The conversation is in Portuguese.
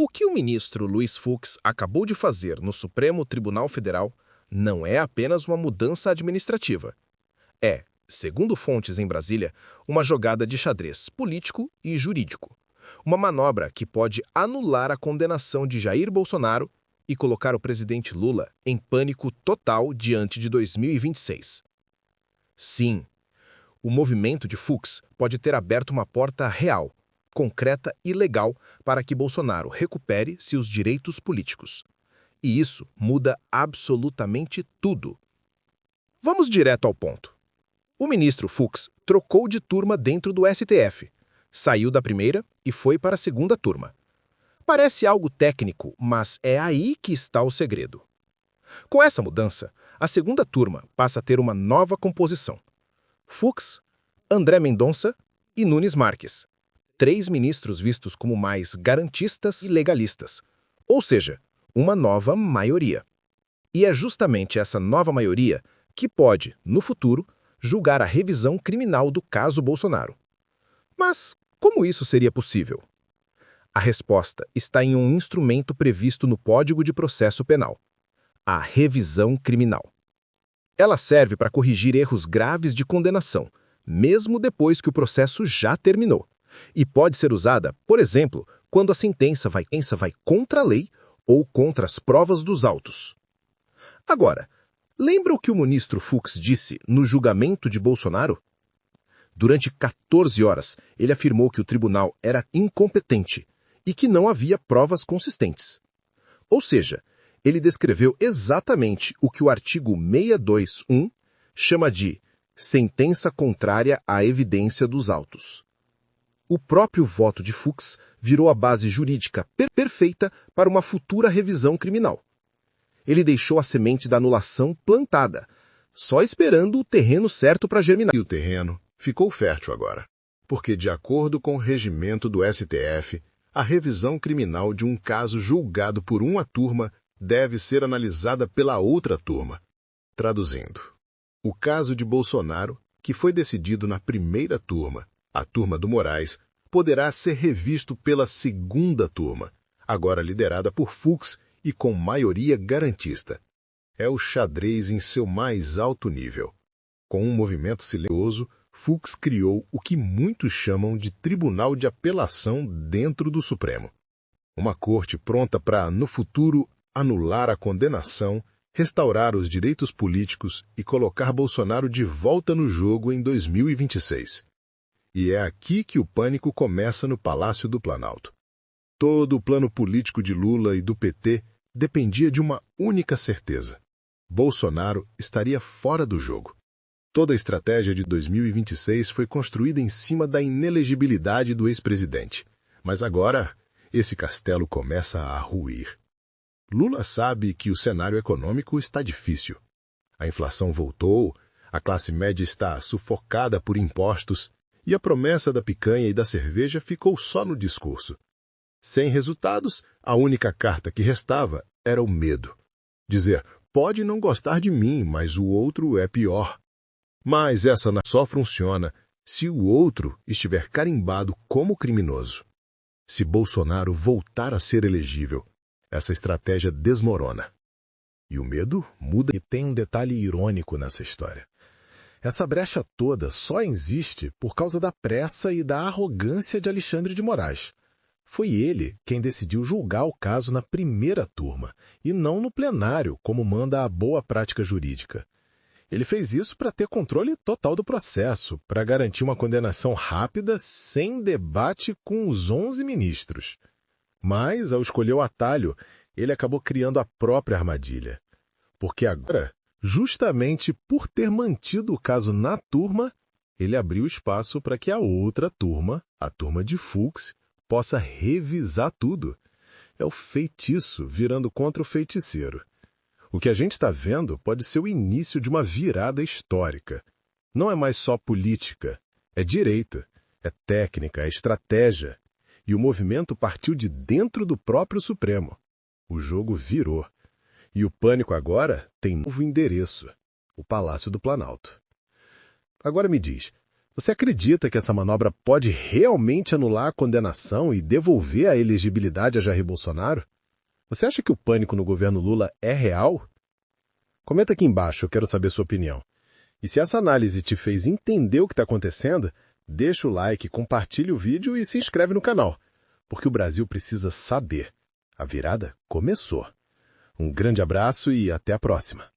O que o ministro Luiz Fux acabou de fazer no Supremo Tribunal Federal não é apenas uma mudança administrativa. É, segundo fontes em Brasília, uma jogada de xadrez político e jurídico. Uma manobra que pode anular a condenação de Jair Bolsonaro e colocar o presidente Lula em pânico total diante de 2026. Sim, o movimento de Fux pode ter aberto uma porta real, concreta e legal para que Bolsonaro recupere seus direitos políticos. E isso muda absolutamente tudo. Vamos direto ao ponto. O ministro Fux trocou de turma dentro do STF, saiu da primeira e foi para a segunda turma. Parece algo técnico, mas é aí que está o segredo. Com essa mudança, a segunda turma passa a ter uma nova composição. Fux, André Mendonça e Nunes Marques. 3 ministros vistos como mais garantistas e legalistas, ou seja, uma nova maioria. E é justamente essa nova maioria que pode, no futuro, julgar a revisão criminal do caso Bolsonaro. Mas como isso seria possível? A resposta está em um instrumento previsto no Código de Processo Penal: a revisão criminal. Ela serve para corrigir erros graves de condenação, mesmo depois que o processo já terminou, e pode ser usada, por exemplo, quando a sentença vai contra a lei ou contra as provas dos autos. Agora, lembra o que o ministro Fux disse no julgamento de Bolsonaro? Durante 14 horas, ele afirmou que o tribunal era incompetente e que não havia provas consistentes. Ou seja, ele descreveu exatamente o que o artigo 621 chama de sentença contrária à evidência dos autos. O próprio voto de Fux virou a base jurídica perfeita para uma futura revisão criminal. Ele deixou a semente da anulação plantada, só esperando o terreno certo para germinar. E o terreno ficou fértil agora, porque, de acordo com o regimento do STF, a revisão criminal de um caso julgado por uma turma deve ser analisada pela outra turma. Traduzindo, o caso de Bolsonaro, que foi decidido na primeira turma, a turma do Moraes, poderá ser revisto pela segunda turma, agora liderada por Fux e com maioria garantista. É o xadrez em seu mais alto nível. Com um movimento silencioso, Fux criou o que muitos chamam de Tribunal de Apelação dentro do Supremo. Uma corte pronta para, no futuro, anular a condenação, restaurar os direitos políticos e colocar Bolsonaro de volta no jogo em 2026. E é aqui que o pânico começa no Palácio do Planalto. Todo o plano político de Lula e do PT dependia de uma única certeza: Bolsonaro estaria fora do jogo. Toda a estratégia de 2026 foi construída em cima da inelegibilidade do ex-presidente. Mas agora, esse castelo começa a ruir. Lula sabe que o cenário econômico está difícil. A inflação voltou, a classe média está sufocada por impostos e a promessa da picanha e da cerveja ficou só no discurso. Sem resultados, a única carta que restava era o medo. Dizer, pode não gostar de mim, mas o outro é pior. Mas essa só funciona se o outro estiver carimbado como criminoso. Se Bolsonaro voltar a ser elegível, essa estratégia desmorona. E o medo muda. E tem um detalhe irônico nessa história. Essa brecha toda só existe por causa da pressa e da arrogância de Alexandre de Moraes. Foi ele quem decidiu julgar o caso na primeira turma, e não no plenário, como manda a boa prática jurídica. Ele fez isso para ter controle total do processo, para garantir uma condenação rápida, sem debate com os 11 ministros. Mas, ao escolher o atalho, ele acabou criando a própria armadilha. Porque agora, justamente por ter mantido o caso na turma, ele abriu espaço para que a outra turma, a turma de Fux, possa revisar tudo. É o feitiço virando contra o feiticeiro. O que a gente está vendo pode ser o início de uma virada histórica. Não é mais só política, é direito, é técnica, é estratégia. E o movimento partiu de dentro do próprio Supremo. O jogo virou. E o pânico agora tem novo endereço, o Palácio do Planalto. Agora me diz, Você acredita que essa manobra pode realmente anular a condenação e devolver a elegibilidade a Jair Bolsonaro? Você acha que o pânico no governo Lula é real? Comenta aqui embaixo, eu quero saber sua opinião. E se essa análise te fez entender o que está acontecendo, deixa o like, compartilha o vídeo e se inscreve no canal, porque o Brasil precisa saber. A virada começou. Um grande abraço e até a próxima.